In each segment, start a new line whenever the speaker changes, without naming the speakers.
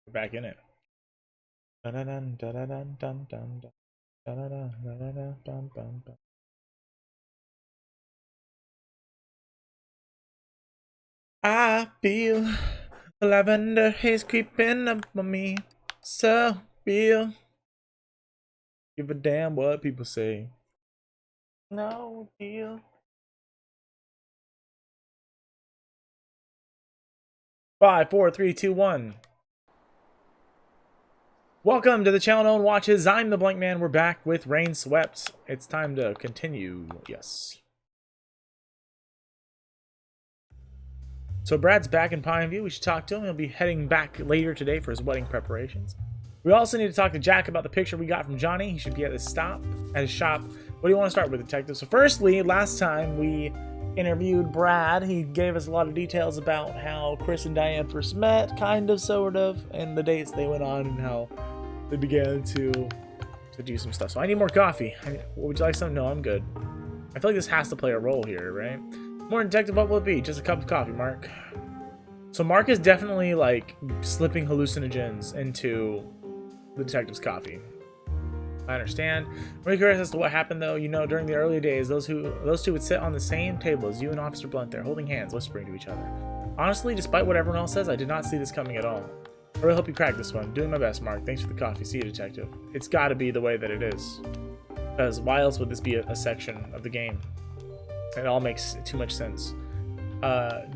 We're back in it. Dun-dun-dun, dun-dun-dun, dun-dun-dun, dun-dun-dun, dun-dun-dun, dun-dun-dun. I feel lavender haze creeping up on me. So real. Give a damn what people say. No deal. 5, 4, 3, 2, 1. Welcome to the channel no one watches. I'm the Blank Man. We're back with Rainswept. It's time to continue. Yes. So Brad's back in Pineview. We should talk to him. He'll be heading back later today for his wedding preparations. We also need to talk to Jack about the picture we got from Johnny. He should be at his shop. What do you want to start with, Detective? So firstly, last time we interviewed Brad. He gave us a lot of details about how Chris and Diane first met, kind of, sort of, and the dates they went on and how they began to do some stuff. So I need more coffee. Would you like some? No, I'm good. I feel like this has to play a role here, right? More detective, what will it be? Just a cup of coffee, Mark. So Mark is definitely like slipping hallucinogens into the detective's coffee. I understand. I'm really curious as to what happened though. You know, during the early days, those two would sit on the same table as you and Officer Blunt there, holding hands, whispering to each other. Honestly, despite what everyone else says, I did not see this coming at all. I really hope you crack this one. Doing my best, Mark. Thanks for the coffee. See you, Detective. It's got to be the way that it is. Because why else would this be a section of the game? It all makes too much sense.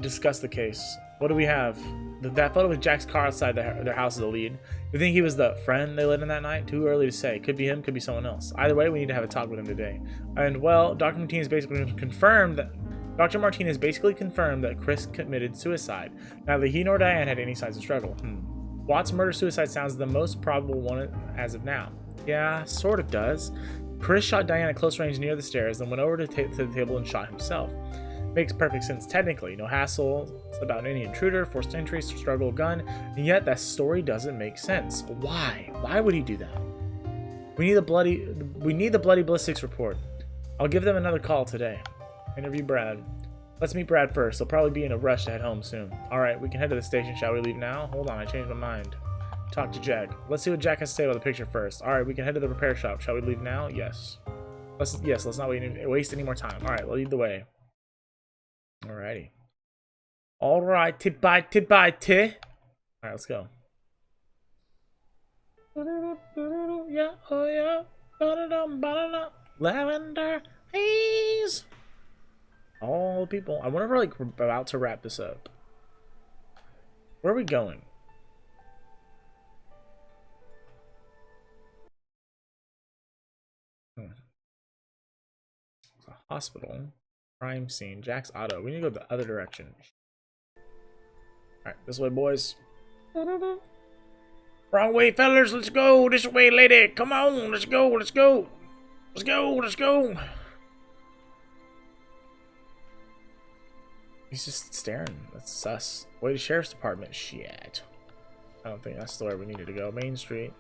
Discuss the case. What do we have? That photo with Jack's car outside their house is a lead. You think he was the friend they lived in that night? Too early to say. Could be him, could be someone else. Either way, we need to have a talk with him today. And, well, Dr. Martinez basically confirmed that Chris committed suicide. Neither he nor Diane had any signs of struggle. Watt's murder-suicide sounds the most probable one as of now. Yeah, sort of does. Chris shot Diane at close range near the stairs, then went over to the table and shot himself. Makes perfect sense technically. No hassle about any intruder, forced entry, struggle, gun, and yet that story doesn't make sense. Why? Why would he do that? We need the bloody ballistics report. I'll give them another call today. Interview Brad. Let's meet Brad first. He'll probably be in a rush to head home soon. Alright, we can head to the station. Shall we leave now? Hold on, I changed my mind. Talk to Jack. Let's see what Jack has to say about the picture first. Alright, we can head to the repair shop. Shall we leave now? Yes. Let's not waste any more time. Alright, we'll lead the way. Alrighty. Alright, bye. Alright, let's go. Yeah, oh yeah. Lavender haze. All the people. I wonder if we're about to wrap this up. Where are we going? It's a hospital. Crime scene. Jack's auto. We need to go the other direction. Alright, this way, boys. Wrong way, fellas. Let's go. This way, lady. Come on. Let's go. Let's go. Let's go. Let's go. He's just staring. That's sus. Way to Sheriff's Department. Shit. I don't think that's the way we needed to go. Main Street.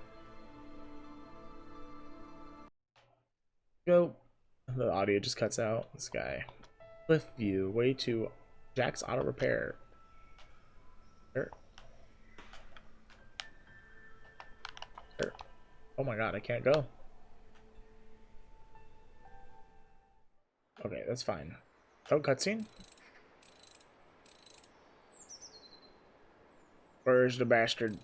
Go. The audio just cuts out. This guy. Cliff View. Way to Jack's Auto Repair. Sure. Oh my god, I can't go. Okay, that's fine. Oh, cutscene. Where's the bastard?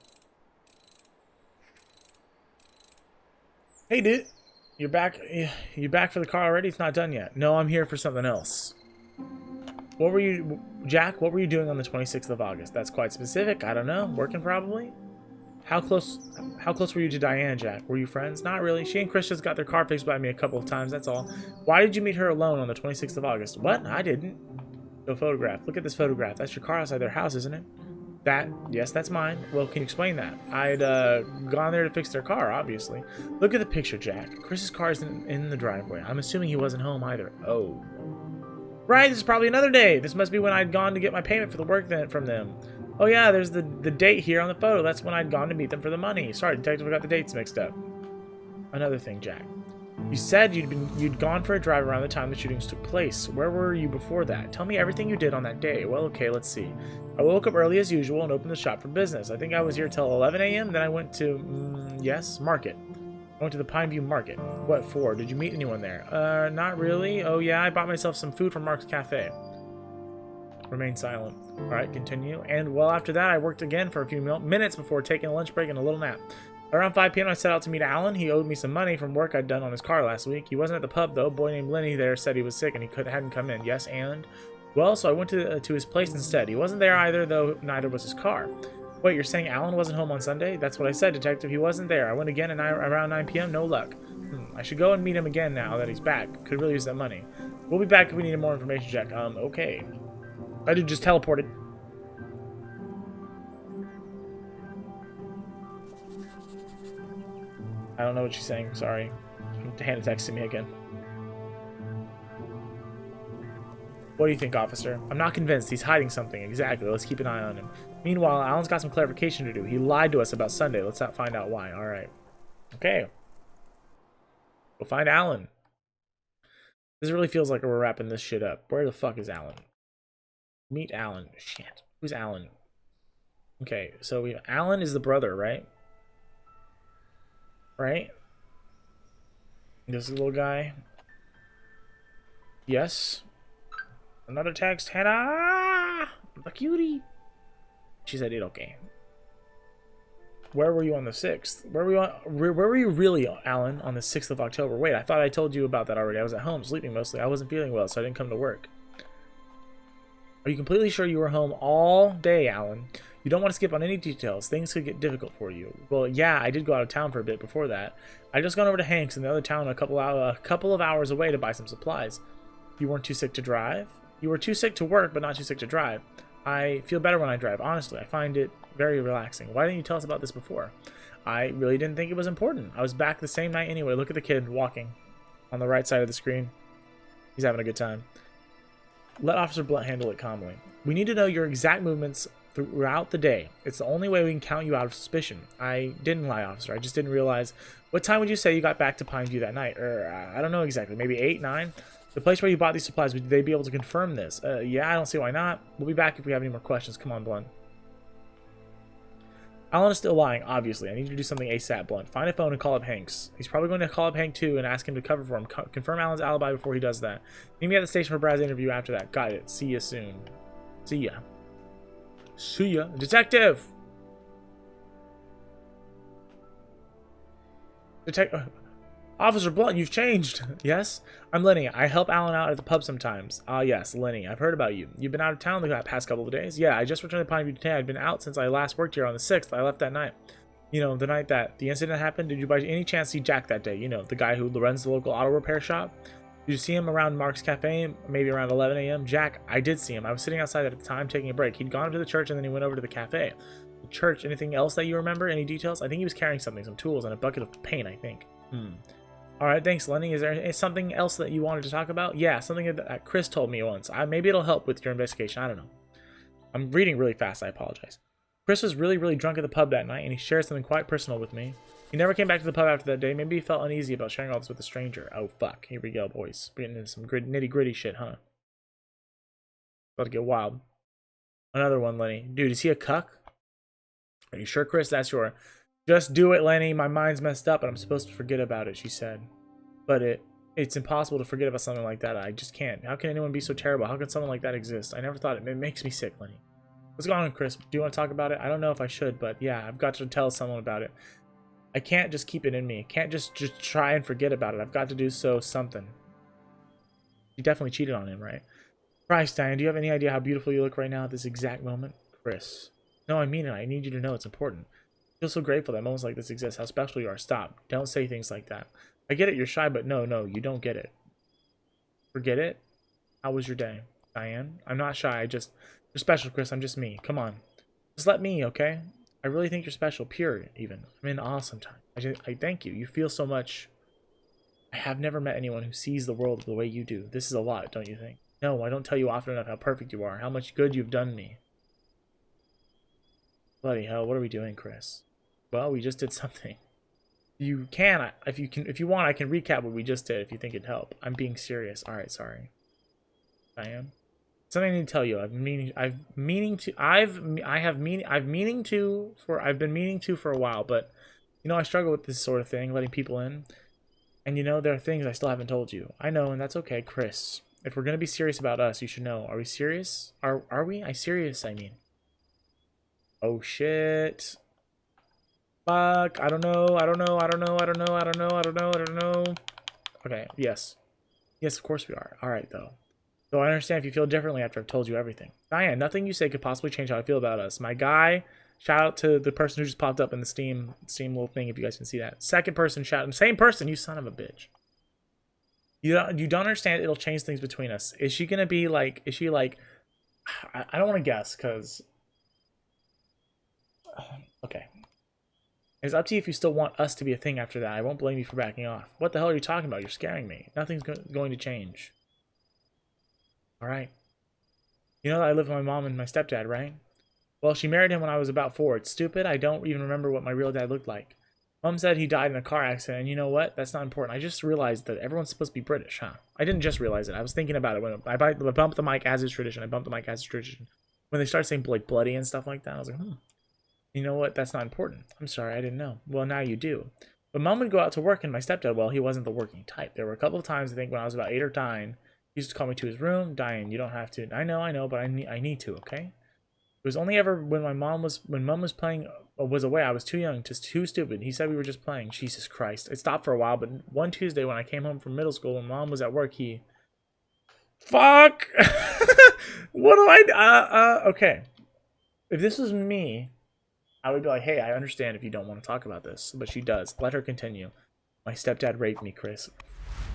Hey, dude. You're back. You back for the car already? It's not done yet. No, I'm here for something else. What were you, Jack? What were you doing on the 26th of August? That's quite specific. I don't know. Working probably. How close were you to Diane, Jack? Were you friends? Not really. She and Chris just got their car fixed by me a couple of times. That's all. Why did you meet her alone on the 26th of August? What? I didn't. No photograph. Look at this photograph. That's your car outside their house, isn't it? Yes, that's mine. Well, can you explain that? I'd gone there to fix their car, obviously. Look at the picture, Jack. Chris's car is in the driveway. I'm assuming he wasn't home either. Oh. Right, this is probably another day. This must be when I'd gone to get my payment for the work from them. Oh yeah, there's the date here on the photo. That's when I'd gone to meet them for the money. Sorry, Detective, I got the dates mixed up. Another thing, Jack. You said you'd gone for a drive around the time the shootings took place. Where were you before that? Tell me everything you did on that day. Well, okay, let's see. I woke up early as usual and opened the shop for business. I think I was here till 11 a.m. Then I went to, yes, market. I went to the Pineview market. What for? Did you meet anyone there? Not really. Oh, yeah, I bought myself some food from Mark's Cafe. Remain silent. All right, continue. And, well, after that, I worked again for a few minutes before taking a lunch break and a little nap. Around 5 p.m. I set out to meet Alan. He owed me some money from work I'd done on his car last week. He wasn't at the pub, though. A boy named Lenny there said he was sick and he hadn't come in. Yes, and? Well, so I went to his place instead. He wasn't there either, though neither was his car. Wait, you're saying Alan wasn't home on Sunday? That's what I said, Detective. He wasn't there. I went again and around 9 p.m. No luck. I should go and meet him again now that he's back. Could really use that money. We'll be back if we need more information, Jack. Okay. I did just teleported. I don't know what she's saying. Sorry. Hannah texted me again. What do you think, officer? I'm not convinced. He's hiding something. Exactly. Let's keep an eye on him. Meanwhile, Alan's got some clarification to do. He lied to us about Sunday. Let's not find out why. All right. Okay. We'll find Alan. This really feels like we're wrapping this shit up. Where the fuck is Alan? Meet Alan. Shit. Who's Alan? Okay, so Alan is the brother, right? Right? This little guy. Yes. Another text. Hannah! The cutie. She said it okay. Where were you on the 6th? Where were you really, Alan, on the 6th of October? Wait, I thought I told you about that already. I was at home, sleeping mostly. I wasn't feeling well, so I didn't come to work. Are you completely sure you were home all day, Alan? You don't want to skip on any details. Things could get difficult for you. Well, yeah, I did go out of town for a bit before that. I just gone over to Hank's in the other town a couple of hours away to buy some supplies. You weren't too sick to drive? You were too sick to work, but not too sick to drive. I feel better when I drive. Honestly, I find it very relaxing. Why didn't you tell us about this before? I really didn't think it was important. I was back the same night anyway. Look at the kid walking on the right side of the screen. He's having a good time. Let Officer Blunt handle it calmly. We need to know your exact movements throughout the day. It's the only way we can count you out of suspicion. I didn't lie, officer. I just didn't realize. What time would you say you got back to Pineview that night? I don't know exactly. Maybe 8, 9? The place where you bought these supplies, would they be able to confirm this? Yeah, I don't see why not. We'll be back if we have any more questions. Come on, Blunt. Alan is still lying, obviously. I need you to do something ASAP, Blunt. Find a phone and call up Hanks. He's probably going to call up Hank, too, and ask him to cover for him. Confirm Alan's alibi before he does that. Meet me at the station for Brad's interview after that. Got it. See you soon. See ya. See ya. Detective! Officer Blunt, you've changed. Yes? I'm Lenny. I help Alan out at the pub sometimes. Ah, yes, Lenny. I've heard about you. You've been out of town the past couple of days? Yeah, I just returned to Pineview today. I've been out since I last worked here on the 6th. I left that night. You know, the night that the incident happened. Did you by any chance see Jack that day? You know, the guy who runs the local auto repair shop? Did you see him around Mark's Cafe, maybe around 11 a.m.? Jack, I did see him. I was sitting outside at the time taking a break. He'd gone to the church and then he went over to the cafe. The church, anything else that you remember? Any details? I think he was carrying something, some tools, and a bucket of paint, I think. Alright, thanks, Lenny. Is there something else that you wanted to talk about? Yeah, something that Chris told me once. Maybe it'll help with your investigation. I don't know. I'm reading really fast. I apologize. Chris was really, really drunk at the pub that night, and he shared something quite personal with me. He never came back to the pub after that day. Maybe he felt uneasy about sharing all this with a stranger. Oh, fuck. Here we go, boys. We're getting into some nitty-gritty shit, huh? About to get wild. Another one, Lenny. Dude, is he a cuck? Are you sure, Chris? That's your... Just do it, Lenny. My mind's messed up, and I'm supposed to forget about it, she said. But it's impossible to forget about something like that. I just can't. How can anyone be so terrible? How can someone like that exist? I never thought it. It makes me sick, Lenny. What's going on, Chris? Do you want to talk about it? I don't know if I should, but yeah, I've got to tell someone about it. I can't just keep it in me. I can't just try and forget about it. I've got to do something. You definitely cheated on him, right? Christ, Diane, do you have any idea how beautiful you look right now at this exact moment? Chris. No, I mean it. I need you to know it's important. I feel so grateful that moments like this exist. How special you are. Stop. Don't say things like that. I get it. You're shy, but no, you don't get it. Forget it? How was your day? Diane? I'm not shy. You're special, Chris. I'm just me. Come on. Just let me, okay? I really think you're special. Pure, even. I'm in awe sometimes. I thank you. You feel so much. I have never met anyone who sees the world the way you do. This is a lot, don't you think? No, I don't tell you often enough how perfect you are. How much good you've done me. Bloody hell, what are we doing, Chris? Well, we just did something. you can, if you want, I can recap what we just did if you think it'd help. I'm being serious. All right, sorry. I am. Something I need to tell you. I've been meaning to for a while, but you know I struggle with this sort of thing, letting people in. And you know there are things I still haven't told you. I know, and that's okay, Chris. If we're gonna be serious about us, you should know. Are we serious? Are we? I mean. Oh shit. Fuck. I don't know. Okay, yes. Yes, of course we are. Alright though. So I understand if you feel differently after I've told you everything. Diane, nothing you say could possibly change how I feel about us. My guy, shout out to the person who just popped up in the Steam little thing, if you guys can see that. Second person shout, same person, you son of a bitch. You don't understand it'll change things between us. Is she gonna be like, I don't want to guess, because okay. It's up to you if you still want us to be a thing after that. I won't blame you for backing off. What the hell are you talking about? You're scaring me. Nothing's going to change. Alright. You know that I live with my mom and my stepdad, right? Well, she married him when I was about 4. It's stupid. I don't even remember what my real dad looked like. Mom said he died in a car accident, and you know what? That's not important. I just realized that everyone's supposed to be British, huh? I didn't just realize it. I was thinking about it when I bumped the mic as is tradition. When they started saying like bloody and stuff like that, I was like, You know what? That's not important. I'm sorry, I didn't know. Well, now you do. But Mom would go out to work, and my stepdad, well, he wasn't the working type. There were a couple of times, I think, when I was about 8 or 9, he used to call me to his room. Diane, you don't have to. I know, but I need to, okay? It was only ever when Mom was playing, was away. I was too young, just too stupid. He said we were just playing. Jesus Christ. It stopped for a while, but one Tuesday when I came home from middle school and Mom was at work, he... Fuck! What do I... okay. If this was me, I would be like, hey, I understand if you don't want to talk about this. But she does. Let her continue. My stepdad raped me, Chris.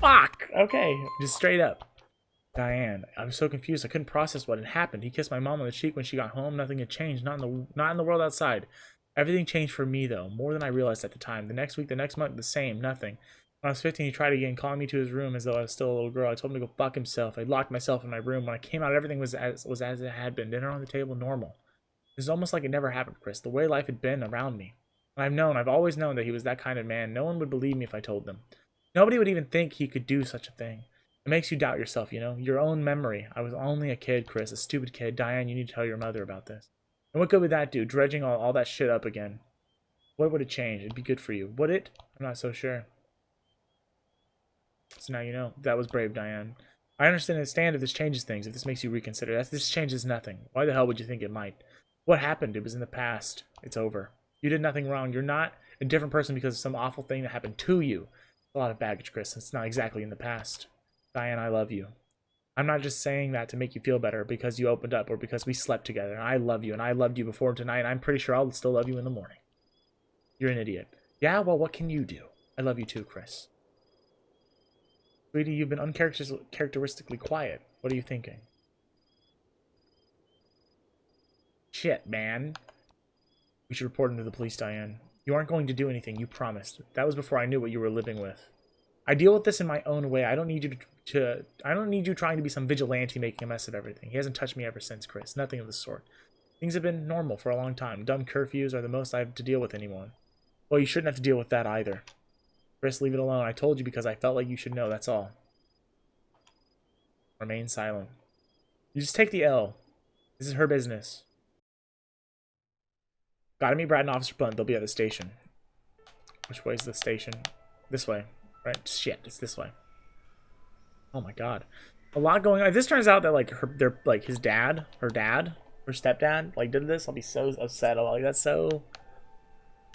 Fuck! Okay, just straight up. Diane, I was so confused. I couldn't process what had happened. He kissed my mom on the cheek when she got home. Nothing had changed. Not in the world outside. Everything changed for me, though. More than I realized at the time. The next week, the next month, the same. Nothing. When I was 15, he tried again, calling me to his room as though I was still a little girl. I told him to go fuck himself. I locked myself in my room. When I came out, everything was as it had been. Dinner on the table, normal. It was almost like it never happened, Chris. The way life had been around me. And I've always known that he was that kind of man. No one would believe me if I told them. Nobody would even think he could do such a thing. It makes you doubt yourself, you know? Your own memory. I was only a kid, Chris. A stupid kid. Diane, you need to tell your mother about this. And what good would that do? Dredging all that shit up again. What would it change? It'd be good for you. Would it? I'm not so sure. So now you know. That was brave, Diane. I understand if this changes things, if this makes you reconsider. This changes nothing. Why the hell would you think it might? What happened? It was in the past. It's over. You did nothing wrong. You're not a different person because of some awful thing that happened to you. A lot of baggage, Chris. It's not exactly in the past. Diane, I love you. I'm not just saying that to make you feel better because you opened up or because we slept together. I love you, and I loved you before tonight, and I'm pretty sure I'll still love you in the morning. You're an idiot. Yeah, well, what can you do? I love you too, Chris. Sweetie, you've been uncharacteristically quiet. What are you thinking? Shit, man. We should report him to the police, Diane. You aren't going to do anything, you promised. That was before I knew what you were living with. I deal with this in my own way. I don't need you trying to be some vigilante making a mess of everything. He hasn't touched me ever since, Chris. Nothing of the sort. Things have been normal for a long time. Dumb curfews are the most I have to deal with anymore. Well, you shouldn't have to deal with that either. Chris, leave it alone. I told you because I felt like you should know, that's all. Remain silent. You just take the L. This is her business. Gotta meet Brad and Officer Blunt. They'll be at the station. Which way is the station? This way. Right? Shit, it's this way. Oh my god. A lot going on. If this turns out that like they're like his dad, her stepdad, like did this, I'll be so upset. Like that's so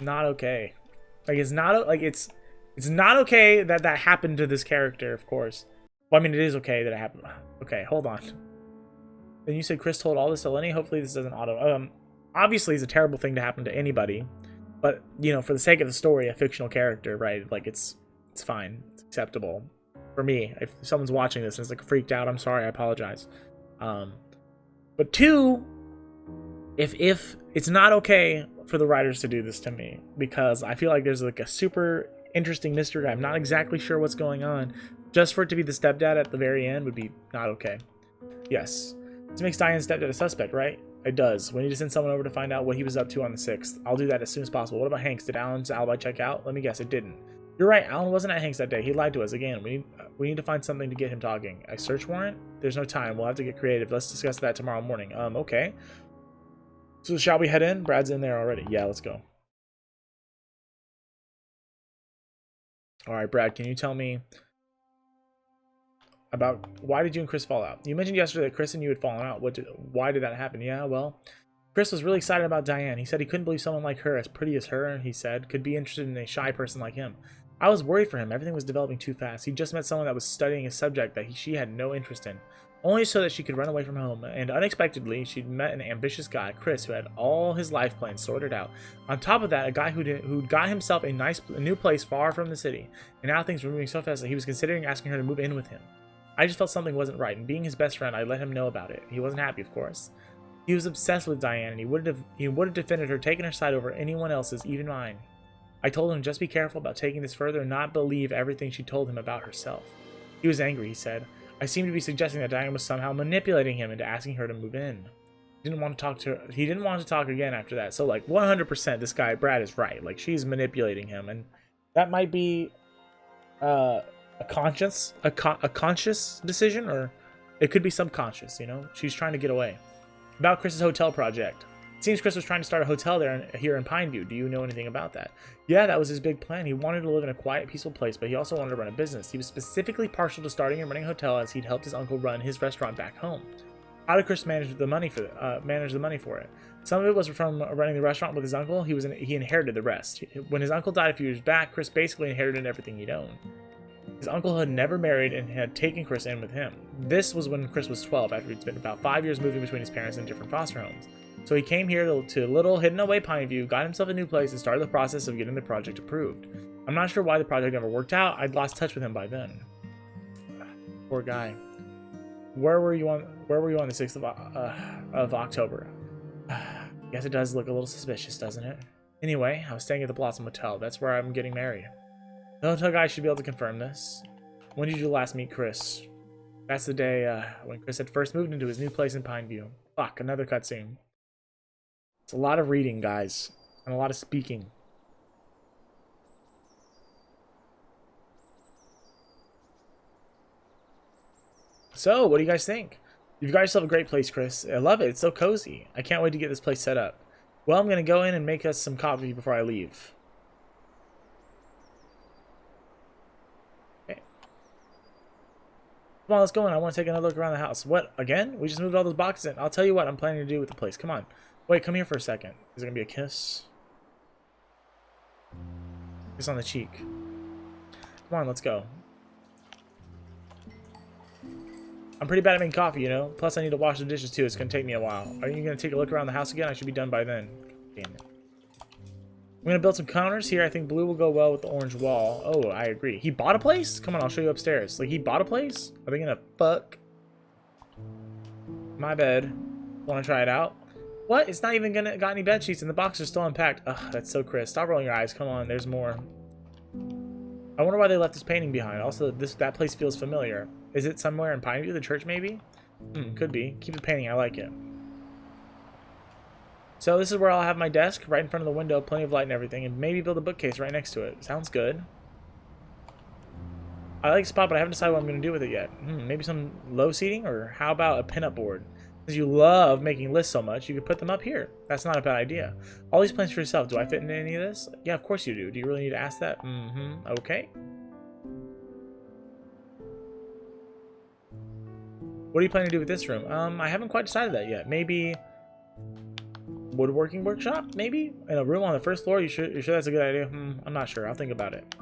not okay. Like it's not not okay that that happened to this character, of course. Well, I mean it is okay that it happened. Okay, hold on. Then you said Chris told all this to Lenny. Hopefully this doesn't obviously it's a terrible thing to happen to anybody, but you know, for the sake of the story, a fictional character, right? Like it's fine. It's acceptable. For me, if someone's watching this and is like freaked out, I'm sorry, I apologize. But two, if it's not okay for the writers to do this to me, because I feel like there's like a super interesting mystery. I'm not exactly sure what's going on. Just for it to be the stepdad at the very end would be not okay. Yes. This makes Diane's stepdad a suspect, right? It does. We need to send someone over to find out what he was up to on the 6th. I'll do that as soon as possible. What about Hanks? Did Alan's alibi check out? Let me guess, it didn't. You're right, Alan wasn't at Hanks that day. He lied to us again. We need to find something to get him talking. A search warrant? There's no time. We'll have to get creative. Let's discuss that tomorrow morning. Okay. So shall we head in? Brad's in there already. Yeah, let's go. Alright, Brad, can you tell me about why did you and Chris fall out? You mentioned yesterday that Chris and you had fallen out. Why did that happen? Yeah, well, Chris was really excited about Diane. He said he couldn't believe someone like her, as pretty as her, he said, could be interested in a shy person like him. I was worried for him. Everything was developing too fast. He just met someone that was studying a subject that she had no interest in, only so that she could run away from home. And unexpectedly, she'd met an ambitious guy, Chris, who had all his life plans sorted out. On top of that, a guy who got himself a new place far from the city. And now things were moving so fast that he was considering asking her to move in with him. I just felt something wasn't right, and being his best friend, I let him know about it. He wasn't happy, of course. He was obsessed with Diane, and he would have defended her, taking her side over anyone else's, even mine. I told him just be careful about taking this further and not believe everything she told him about herself. He was angry, he said. I seemed to be suggesting that Diane was somehow manipulating him into asking her to move in. He didn't want to talk to her. He didn't want to talk again after that. So, like, 100% this guy, Brad, is right. Like, she's manipulating him, and that might be a conscious decision, or it could be subconscious, you know? She's trying to get away. About Chris's hotel project. It seems Chris was trying to start a hotel here in Pineview. Do you know anything about that? Yeah, that was his big plan. He wanted to live in a quiet, peaceful place, but he also wanted to run a business. He was specifically partial to starting and running a hotel, as he'd helped his uncle run his restaurant back home. How did Chris manage the money for it? Some of it was from running the restaurant with his uncle. He inherited the rest. When his uncle died a few years back, Chris basically inherited everything he'd owned. His uncle had never married and had taken Chris in with him. This was when Chris was 12, after he'd spent about 5 years moving between his parents in different foster homes. So he came here to little hidden away Pineview, got himself a new place, and started the process of getting the project approved. I'm not sure why the project never worked out. I'd lost touch with him by then. Poor guy. Where were you on the 6th of October? Guess it does look a little suspicious, doesn't it? Anyway, I was staying at the Blossom Hotel. That's where I'm getting married. The hotel guy should be able to confirm this. When did you last meet Chris? That's the day when Chris had first moved into his new place in Pineview. Fuck, another cutscene. It's a lot of reading, guys, and a lot of speaking. So, what do you guys think? You've got yourself a great place, Chris. I love it. It's so cozy. I can't wait to get this place set up. Well, I'm going to go in and make us some coffee before I leave. Okay. Come on, let's go in. I want to take another look around the house. What? Again? We just moved all those boxes in. I'll tell you what I'm planning to do with the place. Come on. Wait, come here for a second. Is it going to be a kiss? Kiss on the cheek. Come on, let's go. I'm pretty bad at making coffee, you know? Plus, I need to wash the dishes, too. It's going to take me a while. Are you going to take a look around the house again? I should be done by then. Damn it. I'm going to build some counters here. I think blue will go well with the orange wall. Oh, I agree. He bought a place? Come on, I'll show you upstairs. Like, he bought a place? Are they going to fuck? My bed. Want to try it out? What? It's not even got any bed sheets, and the box is still unpacked. Ugh, that's so Chris. Stop rolling your eyes. Come on, there's more. I wonder why they left this painting behind. Also, that place feels familiar. Is it somewhere in Pineview? The church, maybe? Could be. Keep the painting. I like it. So this is where I'll have my desk, right in front of the window, plenty of light and everything, and maybe build a bookcase right next to it. Sounds good. I like the spot, but I haven't decided what I'm going to do with it yet. Maybe some low seating, or how about a pinup board? Since you love making lists so much, you could put them up here. That's not a bad idea. All these plans for yourself. Do I fit into any of this? Yeah, of course you do. Do you really need to ask that? Okay. What are you planning to do with this room? I haven't quite decided that yet. Maybe woodworking workshop? Maybe? In a room on the first floor? You sure that's a good idea? I'm not sure. I'll think about it.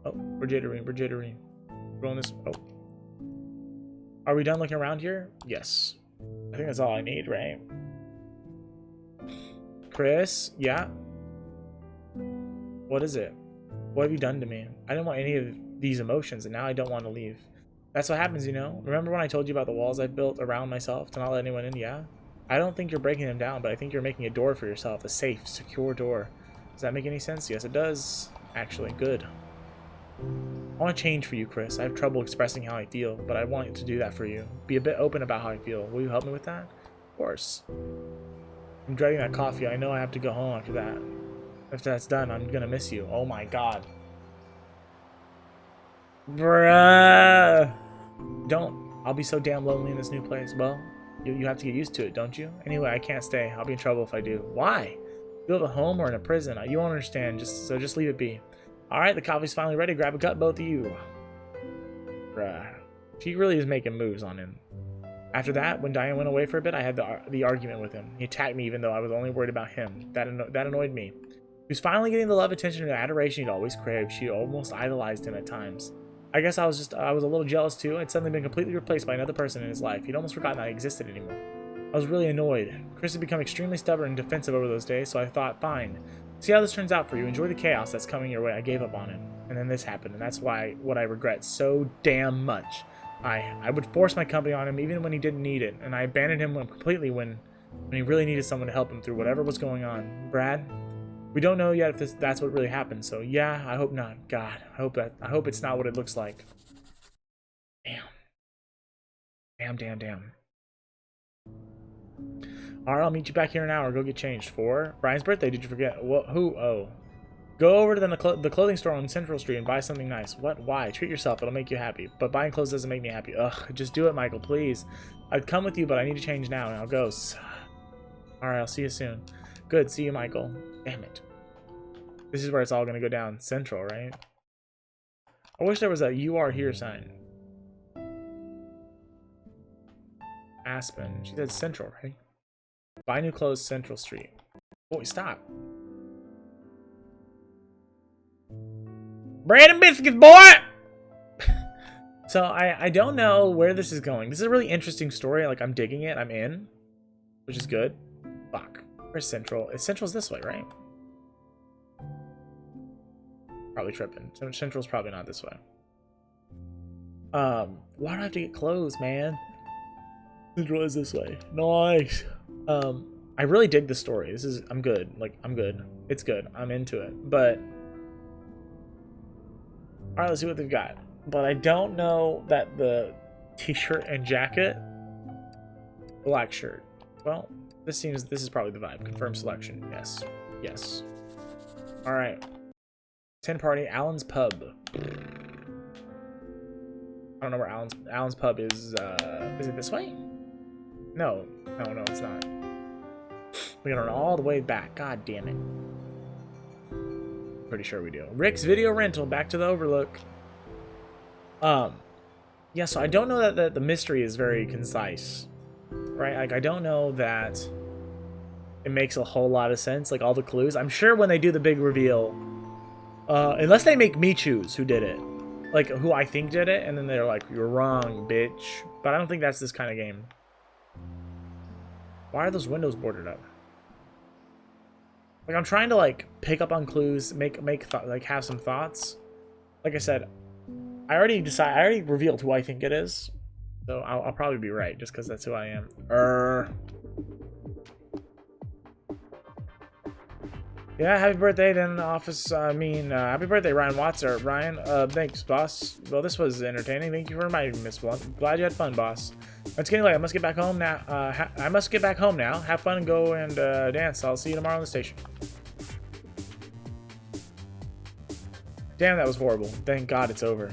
Oh, we're jittering. We're jittering. Rolling this. Oh. Are we done looking around here? Yes. I think that's all I need, right? Chris? Yeah? What is it? What have you done to me? I didn't want any of these emotions, and now I don't want to leave. That's what happens, you know? Remember when I told you about the walls I built around myself to not let anyone in? Yeah? I don't think you're breaking them down, but I think you're making a door for yourself. A safe, secure door. Does that make any sense? Yes, it does. Actually, good. I want to change for you, Chris. I have trouble expressing how I feel, but I want to do that for you. Be a bit open about how I feel. Will you help me with that? Of course. I'm dreading that coffee. I know I have to go home after that. After that's done, I'm gonna miss you. Oh my god. Bruh. Don't. I'll be so damn lonely in this new place. Well, you have to get used to it, don't you? Anyway, I can't stay. I'll be in trouble if I do. Why? You have a home or in a prison? You won't understand. Just leave it be. Alright, the coffee's finally ready. Grab a cup, both of you. Bruh. She really is making moves on him. After that, when Diane went away for a bit, I had the argument with him. He attacked me even though I was only worried about him. That annoyed me. He was finally getting the love, attention, and adoration he'd always craved. She almost idolized him at times. I guess I was a little jealous too. I'd suddenly been completely replaced by another person in his life. He'd almost forgotten I existed anymore. I was really annoyed. Chris had become extremely stubborn and defensive over those days, so I thought, fine. See how this turns out for you. Enjoy the chaos that's coming your way. I gave up on him. And then this happened, and that's what I regret so damn much. I would force my company on him even when he didn't need it, and I abandoned him completely when he really needed someone to help him through whatever was going on. Brad, we don't know yet if that's what really happened, so yeah, I hope not. God, I hope it's not what it looks like. Damn. Alright, I'll meet you back here in an hour. Go get changed. For Brian's birthday, did you forget? What? Who? Oh. Go over to the clothing store on Central Street and buy something nice. What? Why? Treat yourself. It'll make you happy. But buying clothes doesn't make me happy. Ugh. Just do it, Michael, please. I'd come with you, but I need to change now. Now go. Alright, I'll see you soon. Good. See you, Michael. Damn it. This is where it's all going to go down. Central, right? I wish there was a "You are here" sign. Aspen. She said Central, right? Buy new clothes, Central Street. Boy, stop. Bread and biscuits, boy! So, I don't know where this is going. This is a really interesting story. Like, I'm digging it. I'm in. Which is good. Fuck. Where's Central? Central's this way, right? Probably tripping. Central's probably not this way. Why do I have to get clothes, man? Central is this way. Nice. I really dig the story. I'm good. Like, I'm good. It's good. I'm into it. But alright, let's see what they've got. But I don't know that the t-shirt and jacket. Black shirt. Well, this is probably the vibe. Confirm selection. Yes. Alright. 10 party, Allen's Pub. I don't know where Allen's Pub is. Is it this way? No, it's not. We gotta run all the way back. God damn it. Pretty sure we do. Rick's Video Rental, back to the Overlook. Yeah, so I don't know that the mystery is very concise. Right? Like, I don't know that it makes a whole lot of sense, like all the clues. I'm sure when they do the big reveal, unless they make me choose who did it. Like, who I think did it, and then they're like, you're wrong, bitch. But I don't think that's this kind of game. Why are those windows boarded up? Like, I'm trying to, like, pick up on clues, like, have some thoughts. Like I said, I already revealed who I think it is. So I'll probably be right, just because that's who I am. Yeah, happy birthday then, office. Happy birthday, Ryan Watts, or Ryan. Thanks, boss. Well, this was entertaining. Thank you for reminding me, Miss Blunt. Glad you had fun, boss. It's getting late. I must get back home now. Have fun and go and dance. I'll see you tomorrow on the station. Damn, that was horrible. Thank God it's over.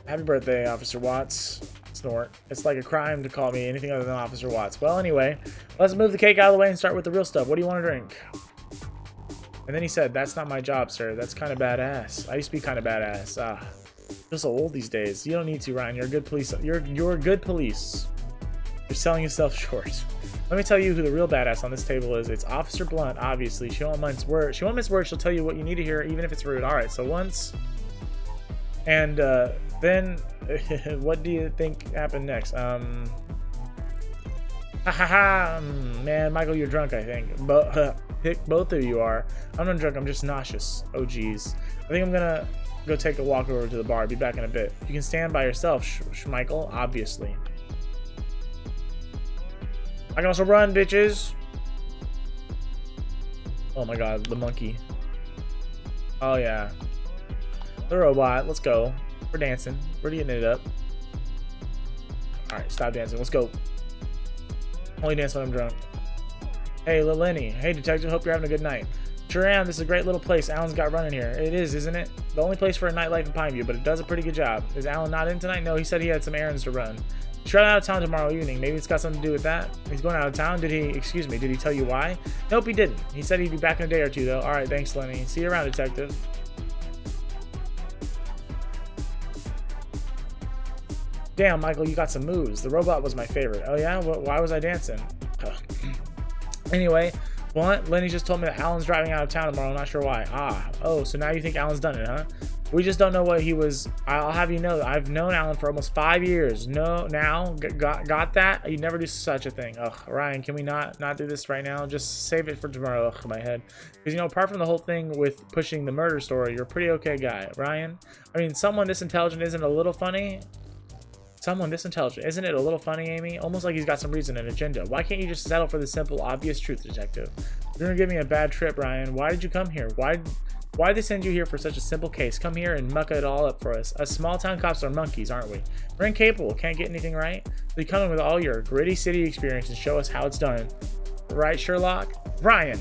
Happy birthday, Officer Watts. Snort. It's like a crime to call me anything other than Officer Watts. Well, anyway, let's move the cake out of the way and start with the real stuff. What do you want to drink? And then he said, that's not my job, sir. That's kind of badass. I used to be kind of badass. You're so old these days. You don't need to, Ryan. You're a good police. You're good police. You're selling yourself short. Let me tell you who the real badass on this table is. It's Officer Blunt, obviously. She won't mince words. She'll tell you what you need to hear, even if it's rude. Alright, so once. And then, what do you think happened next? Man, Michael, you're drunk, I think. Both of you are. I'm not drunk, I'm just nauseous. Oh, geez. I think I'm gonna go take a walk over to the bar. Be back in a bit. You can stand by yourself, Michael, obviously. I can also run, bitches. Oh my god, the monkey. Oh yeah. The robot. Let's go. We're dancing. We're getting it up. Alright, stop dancing. Let's go. Only dance when I'm drunk. Hey, Lil Lenny. Hey, detective. Hope you're having a good night. Sure am. This is a great little place Alan's got running here. It is, isn't it? The only place for a nightlife in Pineview, but it does a pretty good job. Is Alan not in tonight? No, he said he had some errands to run. He's running out of town tomorrow evening. Maybe it's got something to do with that. He's going out of town. Did he tell you why? Nope, he didn't. He said he'd be back in a day or two, though. Alright, thanks, Lenny. See you around, detective. Damn, Michael, you got some moves. The robot was my favorite. Oh, yeah? Why was I dancing? Anyway, what? Lenny just told me that Alan's driving out of town tomorrow. I'm not sure why. Oh, so now you think Alan's done it, huh? We just don't know what he was. I'll have you know that I've known Alan for almost 5 years. No, now got that? You'd never do such a thing. Ugh, Ryan, can we not do this right now? Just save it for tomorrow. Ugh, my head. Because, you know, apart from the whole thing with pushing the murder story, you're a pretty okay guy. Ryan, I mean, someone this intelligent isn't a little funny? Someone this intelligent, isn't it a little funny, Amy? Almost like he's got some reason and agenda. Why can't you just settle for the simple, obvious truth, detective? You're gonna give me a bad trip, Ryan. Why did you come here? Why'd they send you here for such a simple case? Come here and muck it all up for us. Us small town cops are monkeys, aren't we? We're incapable, can't get anything right. So you come in with all your gritty city experience and show us how it's done. Right, Sherlock? Ryan!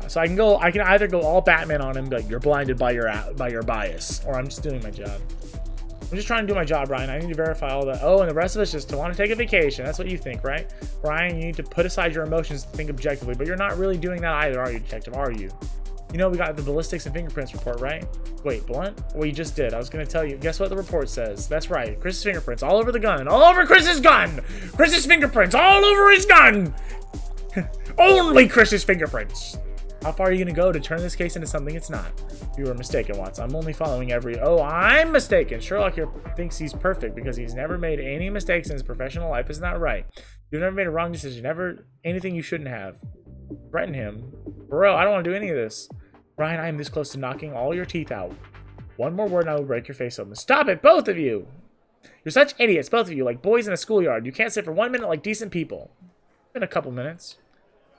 So I can either go all Batman on him, like you're blinded by your bias, or I'm just doing my job. I'm just trying to do my job, Ryan. I need to verify all that. Oh, and the rest of us just want to take a vacation. That's what you think, right? Ryan, you need to put aside your emotions to think objectively, but you're not really doing that either, are you, detective? Are you? You know, we got the ballistics and fingerprints report, right? Wait, Blunt? Well, you just did. I was going to tell you. Guess what the report says? That's right. Chris's fingerprints all over the gun. All over Chris's gun! Chris's fingerprints all over his gun! Only Chris's fingerprints! How far are you going to go to turn this case into something it's not? You were mistaken, Watson. I'm only following every... Oh, I'm mistaken. Sherlock here thinks he's perfect because he's never made any mistakes in his professional life. Isn't that right? You've never made a wrong decision. Never anything you shouldn't have. Threaten him. Bro, I don't want to do any of this. Ryan, I am this close to knocking all your teeth out. One more word and I will break your face open. Stop it, both of you! You're such idiots, both of you, like boys in a schoolyard. You can't sit for 1 minute like decent people. In a couple minutes.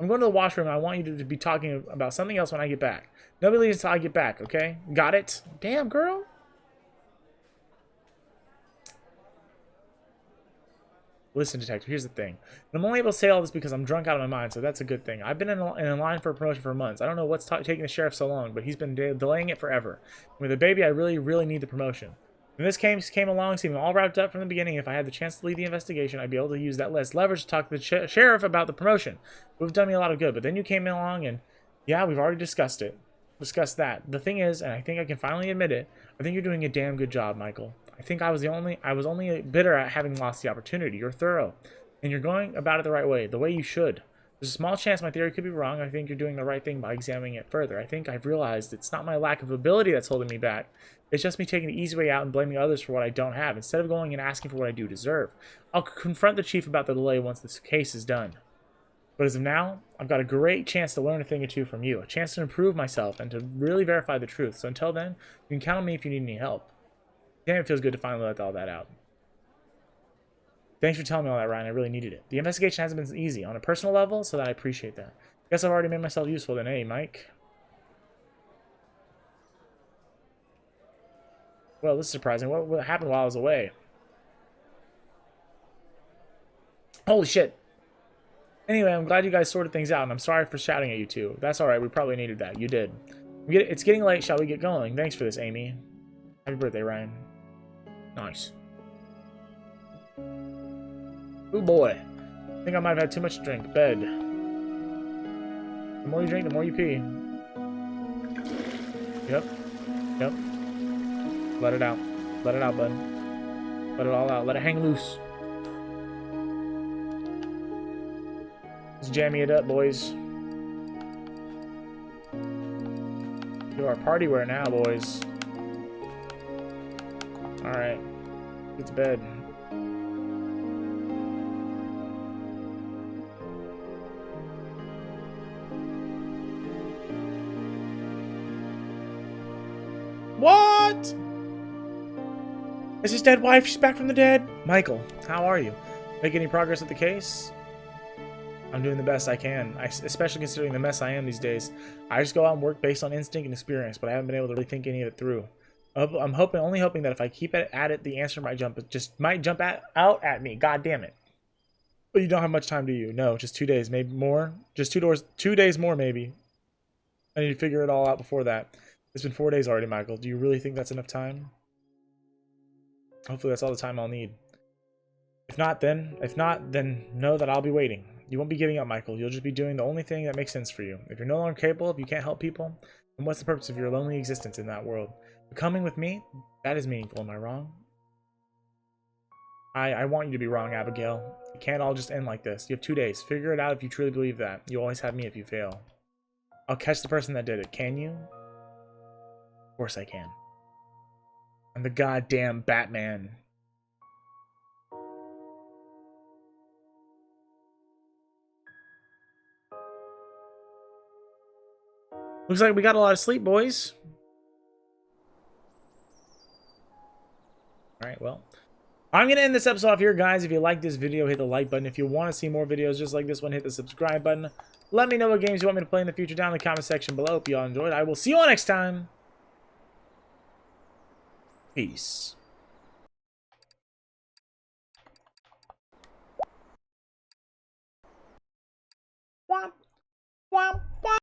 I'm going to the washroom and I want you to be talking about something else when I get back. Nobody leaves until I get back, okay? Got it? Damn, girl. Listen, detective, here's the thing. I'm only able to say all this because I'm drunk out of my mind, so that's a good thing. I've been in line for a promotion for months. I don't know what's taking the sheriff so long, but he's been delaying it forever. With a baby, I really need the promotion. When this came along, seeming all wrapped up from the beginning, if I had the chance to lead the investigation, I'd be able to use that less leverage to talk to the sheriff about the promotion. It would have done me a lot of good, but then you came along and, yeah, we've already discussed it. Discussed that. The thing is, and I think I can finally admit it, I think you're doing a damn good job, Michael. I think I was only bitter at having lost the opportunity. You're thorough, and you're going about it the right way, the way you should. There's a small chance my theory could be wrong. I think you're doing the right thing by examining it further. I think I've realized it's not my lack of ability that's holding me back. It's just me taking the easy way out and blaming others for what I don't have, instead of going and asking for what I do deserve. I'll confront the chief about the delay once this case is done. But as of now, I've got a great chance to learn a thing or two from you, a chance to improve myself and to really verify the truth. So until then, you can count on me if you need any help. Damn, it feels good to finally let all that out. Thanks for telling me all that, Ryan. I really needed it. The investigation hasn't been easy on a personal level, so that I appreciate that. Guess I've already made myself useful then, hey, Mike. Well, this is surprising. What happened while I was away? Holy shit. Anyway, I'm glad you guys sorted things out, and I'm sorry for shouting at you two. That's alright, we probably needed that. You did. It's getting late. Shall we get going? Thanks for this, Amy. Happy birthday, Ryan. Nice. Oh boy. I think I might have had too much to drink. Bed. The more you drink, the more you pee. Yep. Yep. Let it out. Let it out, bud. Let it all out. Let it hang loose. Let's jammy it up, boys. Do our party wear now, boys. Alright. Get to bed. What? Is his dead wife? She's back from the dead? Michael, how are you? Make any progress with the case? I'm doing the best I can, especially considering the mess I am these days. I just go out and work based on instinct and experience, but I haven't been able to really think any of it through. I'm only hoping that if I keep at it, the answer might jump out at me. God damn it. But you don't have much time, do you? No, just 2 days, maybe more. Just 2 days more, maybe. I need to figure it all out before that. It's been 4 days already, Michael. Do you really think that's enough time? Hopefully that's all the time I'll need. If not, then know that I'll be waiting. You won't be giving up, Michael. You'll just be doing the only thing that makes sense for you. If you're no longer capable, if you can't help people, then what's the purpose of your lonely existence in that world? But coming with me, that is meaningful. Am I wrong? I want you to be wrong, Abigail. It can't all just end like this. You have 2 days. Figure it out if you truly believe that. You always have me if you fail. I'll catch the person that did it. Can you? Of course I can. I'm the goddamn Batman. Looks like we got a lot of sleep, boys. Alright, well. I'm going to end this episode off here, guys. If you like this video, hit the like button. If you want to see more videos just like this one, hit the subscribe button. Let me know what games you want me to play in the future down in the comment section below. Hope you all enjoyed. I will see you all next time. Peace.